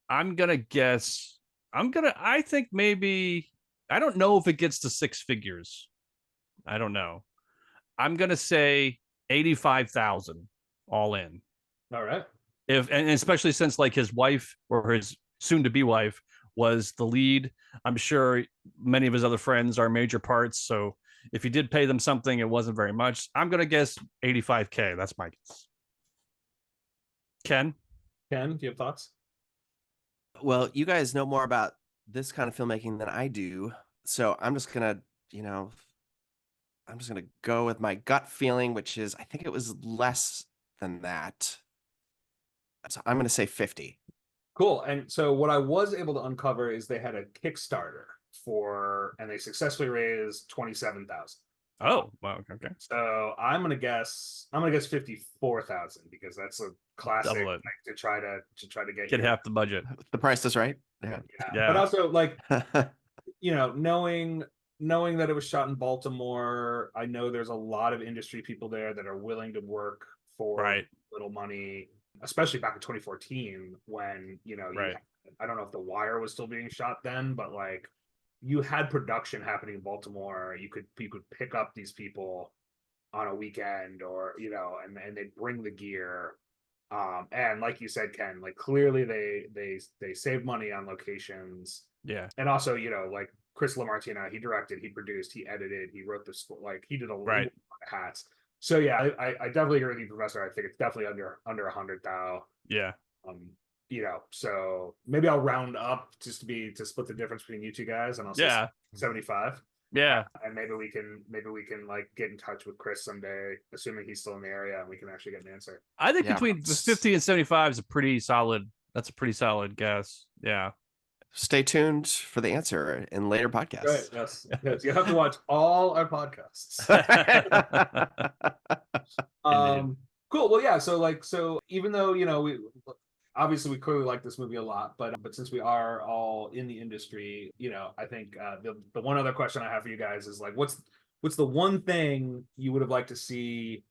S3: I'm going to guess, I think maybe, I don't know if it gets to six figures. I don't know. I'm going to say 85,000 all in.
S1: All right.
S3: And especially since like his wife or his soon to be wife was the lead, I'm sure many of his other friends are major parts. So if he did pay them something, it wasn't very much. I'm going to guess 85K. That's my guess. Ken,
S1: do you have thoughts?
S2: Well, you guys know more about this kind of filmmaking than I do. So I'm just going to go with my gut feeling, which is I think it was less than that. So I'm going to say 50.
S1: Cool. And so what I was able to uncover is they had a Kickstarter and they successfully raised 27,000.
S3: Oh, wow. Okay.
S1: So I'm gonna guess 54,000 because that's a classic to try to get
S3: half the budget.
S2: The price is right.
S1: Yeah. But also like knowing that it was shot in Baltimore, I know there's a lot of industry people there that are willing to work for little money, especially back in 2014 when I don't know if The Wire was still being shot then, but like you had production happening in Baltimore. You could pick up these people on a weekend, or and they bring the gear. And like you said, Ken, like clearly they save money on locations.
S3: Yeah.
S1: And also, like Chris LaMartina, he directed, he produced, he edited, he wrote the score, like he did a lot of hats. So yeah, I definitely agree with you, Professor. I think it's definitely under 100 thou.
S3: Yeah.
S1: So maybe I'll round up just to split the difference between you two guys, and I'll say 75.
S3: Yeah.
S1: And maybe we can like get in touch with Chris someday, assuming he's still in the area, and we can actually get an answer.
S3: I think between 50 and 75 is a pretty solid guess. Yeah.
S2: Stay tuned for the answer in later podcasts.
S1: Right, yes. You have to watch all our podcasts. Cool. Well, yeah. So even though we obviously we clearly like this movie a lot, but since we are all in the industry, I think the one other question I have for you guys is like, what's the one thing you would have liked to see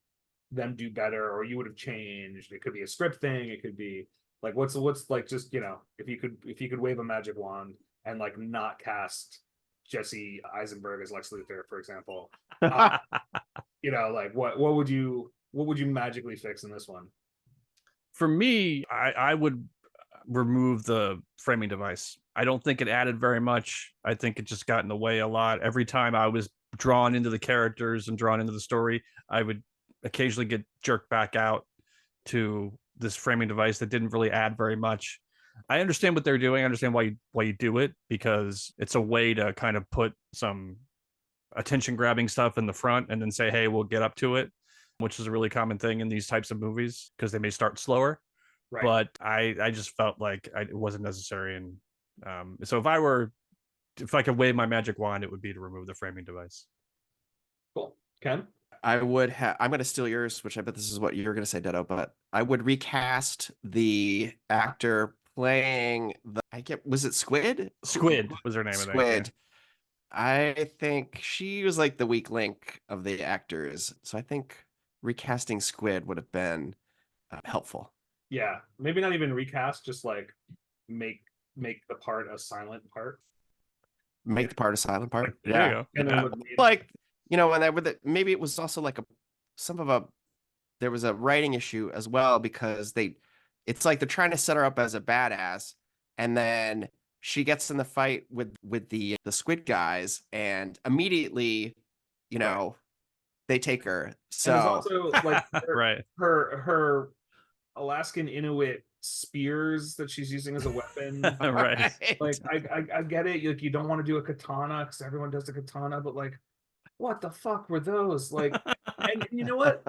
S1: them do better, or you would have changed? It could be a script thing. It could be like what's like, just if you could wave a magic wand and like not cast Jesse Eisenberg as Lex Luthor, for example. Like what would you magically fix in this one?
S3: For me, I would remove the framing device. I don't think it added very much. I think it just got in the way a lot. Every time I was drawn into the characters and drawn into the story, I would occasionally get jerked back out to this framing device that didn't really add very much. I understand what they're doing. I understand why you do it, because it's a way to kind of put some attention grabbing stuff in the front and then say, hey, we'll get up to it, which is a really common thing in these types of movies because they may start slower. Right. But I just felt like it wasn't necessary. And so if I could wave my magic wand, it would be to remove the framing device.
S1: Cool. Ken?
S2: I'm going to steal yours, which I bet this is what you're going to say, Detto, but I would recast the actor playing was it Squid?
S3: Squid was her name.
S2: Squid. I think she was like the weak link of the actors. So I think recasting Squid would have been helpful.
S1: Yeah. Maybe not even recast, just like make the part a silent part.
S2: Make the part a silent part.
S3: Like, yeah. There you go.
S1: And
S3: then
S2: like, and maybe it was also like there was a writing issue as well, because it's like they're trying to set her up as a badass, and then she gets in the fight with the Squid guys, and immediately, they take her. So
S1: and also like
S3: right.
S1: her Alaskan Inuit spears that she's using as a weapon.
S3: Right.
S1: Like I get it. Like you don't want to do a katana because everyone does the katana, but like, what the fuck were those? Like, and you know what?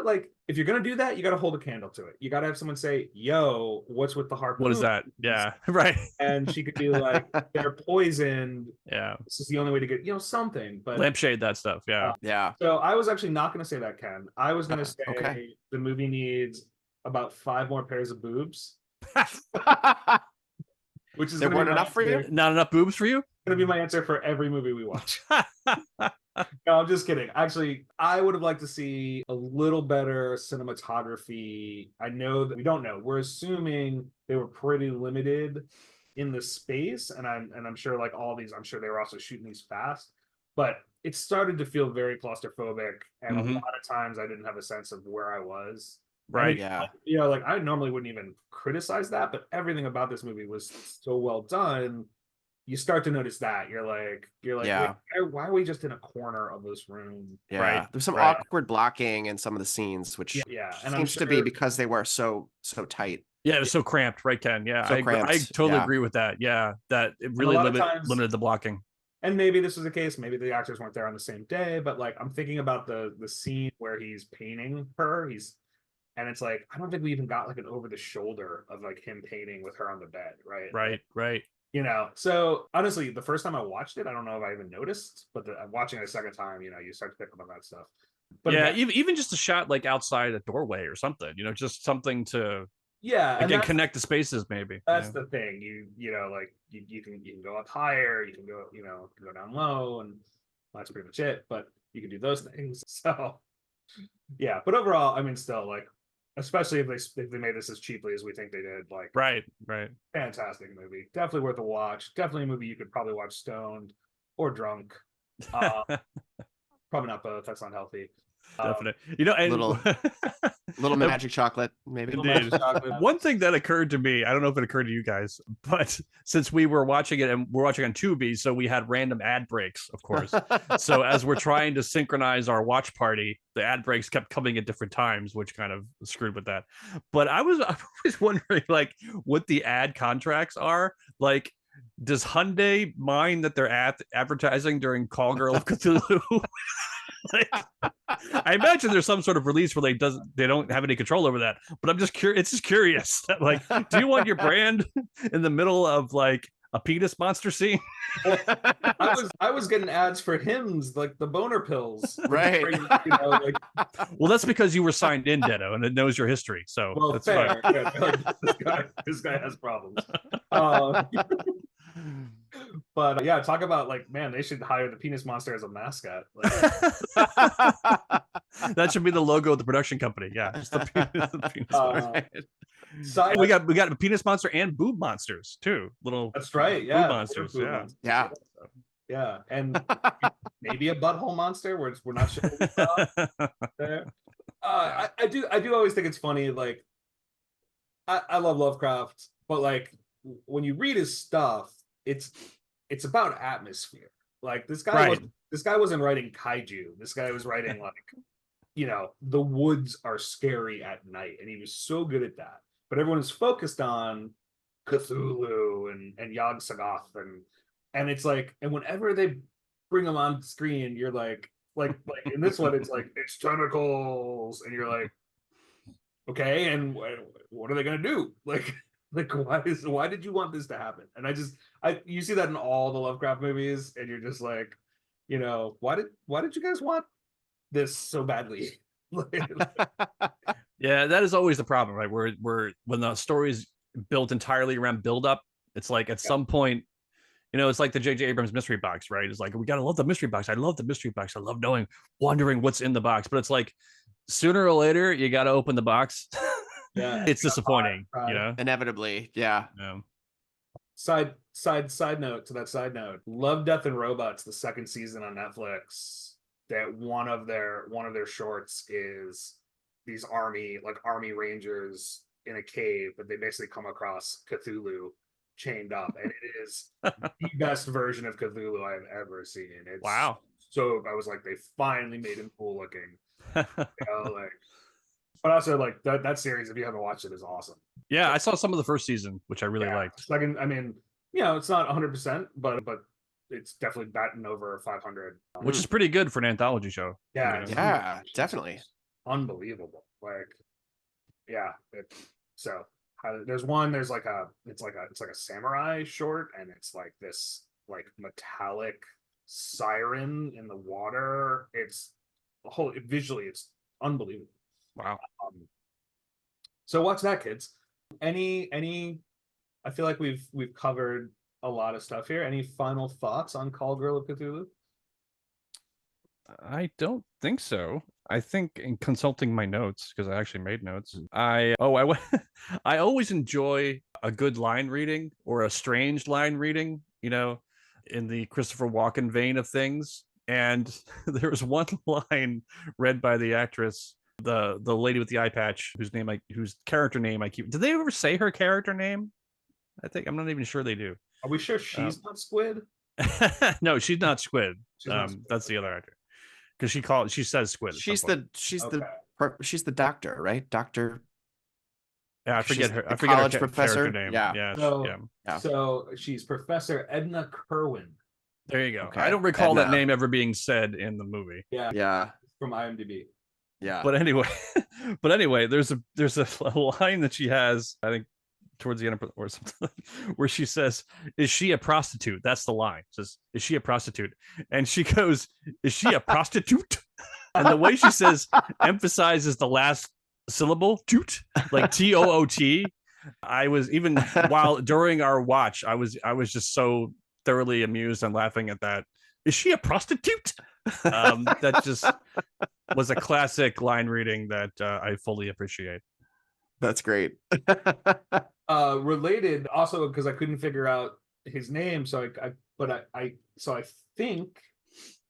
S1: Like, if you're gonna do that, you got to hold a candle to it. You got to have someone say, "Yo, what's with the harpoon?
S3: What is that?" Yeah, right.
S1: And she could be like, "They're poisoned.
S3: Yeah,
S1: this is the only way to get something." But
S3: lampshade that stuff. Yeah,
S2: yeah.
S1: So I was actually not gonna say that, Ken. I was gonna say the movie needs about 5 more pairs of boobs. Which is
S2: there weren't enough for you?
S3: Not enough boobs for you?
S1: Gonna be my answer for every movie we watch. No, I'm just kidding. Actually, I would have liked to see a little better cinematography. I know that we don't know. We're assuming they were pretty limited in the space, and I'm sure like all these, I'm sure they were also shooting these fast, but it started to feel very claustrophobic, and a lot of times I didn't have a sense of where I was.
S3: Right.
S1: Yeah. Like I normally wouldn't even criticize that, but everything about this movie was so well done. You start to notice that you're like,
S2: yeah.
S1: Why are we just in a corner of this room?
S2: Yeah.
S1: Right.
S2: There's some awkward blocking in some of the scenes, which
S1: and
S2: seems to be because they were so tight.
S3: Yeah, it was so cramped, right, Ken? Yeah,
S2: so
S3: I totally agree with that. Yeah, that it really limited the blocking.
S1: And maybe this was the case. Maybe the actors weren't there on the same day, but like I'm thinking about the scene where he's painting her. And it's like, I don't think we even got like an over the shoulder of like him painting with her on the bed, right?
S3: Right.
S1: So honestly, the first time I watched it, I don't know if I even noticed, but watching it a second time, you start to pick up on that stuff. But
S3: yeah, even just a shot like outside a doorway or something, just something to again connect the spaces. Maybe
S1: that's the thing. You can go up higher, you can go go down low, and that's pretty much it. But you can do those things. So yeah, but overall, I mean, still like. Especially if they made this as cheaply as we think they did, like
S3: right,
S1: fantastic movie, definitely worth a watch. Definitely a movie you could probably watch stoned or drunk. Probably not both. That's unhealthy.
S3: Definitely. You know, and
S2: Little magic chocolate, maybe.
S3: Indeed. One thing that occurred to me, I don't know if it occurred to you guys, but since we were watching it and we're watching on Tubi, so we had random ad breaks, of course. So as we're trying to synchronize our watch party, the ad breaks kept coming at different times, which kind of screwed with that. But I was wondering, like, what the ad contracts are. Like, does Hyundai mind that they're advertising during Call Girl of Cthulhu? Like, I imagine there's some sort of release where they don't have any control over that. But I'm just curious. It's just curious that, like, do you want your brand in the middle of like a penis monster scene?
S1: I was getting ads for Hims, like the boner pills,
S2: right?
S1: Like,
S3: well, that's because you were signed in, Detto, and it knows your history. So
S1: well,
S3: that's
S1: fair.
S3: fine.
S1: Yeah, this guy has problems. But yeah, talk about, like, man, they should hire the penis monster as a mascot. Like,
S3: that should be the logo of the production company. Yeah, just the penis monster. We got a penis monster and boob monsters too.
S1: That's right. Yeah,
S3: boob monsters.
S1: Yeah, and maybe a butthole monster. We're not sure. There. I do always think it's funny. Like, I love Lovecraft, but like when you read his stuff, it's about atmosphere. Like, this guy wasn't writing kaiju. This guy was writing, like, the woods are scary at night, and he was so good at that. But everyone is focused on Cthulhu and Yog-Sothoth, and it's like, and whenever they bring them on screen, you're like in this one, it's like, it's tentacles, and you're like, okay, and what are they gonna do? Like why did you want this to happen? And you see that in all the Lovecraft movies, and you're just like, why did you guys want this so badly?
S3: Yeah, that is always the problem, right? Where when the story is built entirely around build up, it's like at some point, it's like the J.J. Abrams mystery box, right? It's like, we gotta love the mystery box. I love the mystery box. I love wondering what's in the box. But it's like, sooner or later, you gotta open the box.
S1: Yeah,
S3: it's disappointing,
S2: Inevitably, yeah.
S1: Side note to that side note, Love, Death and Robots, the second season on Netflix, that one of their shorts is these army rangers in a cave, but they basically come across Cthulhu chained up, and it is the best version of Cthulhu I've ever seen.
S3: Wow.
S1: So I was like, they finally made him cool looking. But also, like, that series, if you haven't watched it, is awesome.
S3: Yeah, I saw some of the first season, which I really liked.
S1: Second, I mean, it's not 100%, but it's definitely batting over 500,
S3: which is pretty good for an anthology show.
S2: Yeah, definitely
S1: unbelievable. Like, yeah. There's one. There's like it's like a samurai short, and it's like this like metallic siren in the water. Visually, it's unbelievable.
S3: Wow.
S1: So watch that, kids. Any I feel like we've covered a lot of stuff here. Any final thoughts on Call Girl of Cthulhu?
S3: I don't think so. I think in consulting my notes, because I actually made notes, I always enjoy a good line reading or a strange line reading, in the Christopher Walken vein of things. And there was one line read by the actress, the lady with the eye patch, whose character name I keep. Did they ever say her character name? I'm not even sure they do.
S1: Are we sure she's not Squid?
S3: No, she's not Squid. That's the other actor. Because she says Squid.
S2: She's the doctor, right? Doctor.
S3: Yeah, I forget her. I
S2: forget
S3: her
S2: college professor
S3: name.
S2: Yeah.
S1: So she's Professor Edna Kerwin.
S3: There you go.
S2: Okay.
S3: I don't recall that name ever being said in the movie.
S2: Yeah.
S1: From IMDb.
S2: Yeah.
S3: But anyway, there's a line that she has, I think, towards the end or something, where she says, "Is she a prostitute?" That's the line. It says, "Is she a prostitute?" And she goes, "Is she a prostitute?" And the way she says emphasizes the last syllable, toot, like TOOT. I was, even while during our watch, I was just so thoroughly amused and laughing at that. Is she a prostitute? That just was a classic line reading that I fully appreciate.
S2: That's great.
S1: Related also, because I couldn't figure out his name, so I think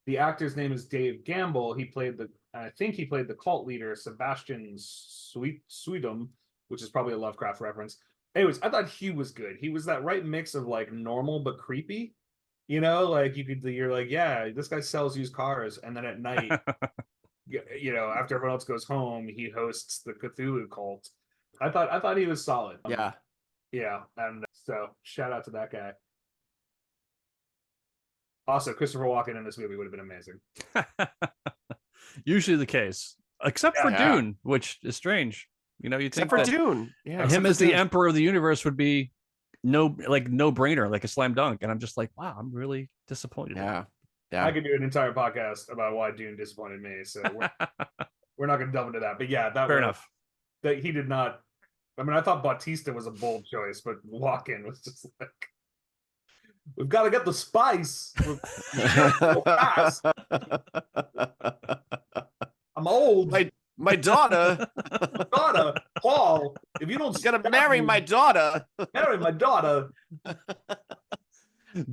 S1: the actor's name is Dave Gamble. He played I think he played the cult leader, Sebastian Sweetum, which is probably a Lovecraft reference. Anyways, I thought he was good. He was that right mix of like normal but creepy. Like you're like, yeah, this guy sells used cars, and then at night, after everyone else goes home, he hosts the Cthulhu cult. I thought he was solid. Yeah, and so shout out to that guy. Also, Christopher Walken in this movie would have been amazing.
S3: Usually the case, except for Dune, which is strange. You
S2: Except
S3: think
S2: for Dune,
S3: him as the emperor of the universe would be no brainer, like a slam dunk. And I'm just like, wow, I'm really disappointed.
S2: Yeah.
S1: I could do an entire podcast about why Dune disappointed me. So we're not going to delve into that. But yeah,
S3: fair enough.
S1: That he did not. I mean, I thought Bautista was a bold choice, but Walken was just like, we've got to get the spice. I'm old.
S2: My daughter.
S1: My daughter, Paul. If you don't,
S2: gotta marry my daughter.
S1: Marry my daughter.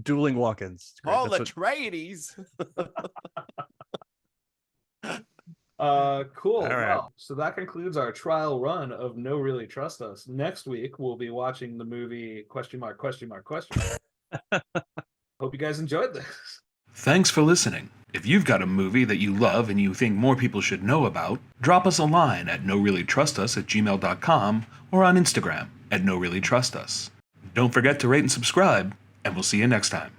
S3: Dueling Walkens.
S2: Paul Atreides.
S1: Cool.
S3: All right.
S1: Well, so that concludes our trial run of No Really Trust Us. Next week we'll be watching the movie ? Hope you guys enjoyed this.
S4: Thanks for listening. If you've got a movie that you love and you think more people should know about, drop us a line at noreallytrustus@gmail.com or on Instagram @noreallytrustus. Don't forget to rate and subscribe, and we'll see you next time.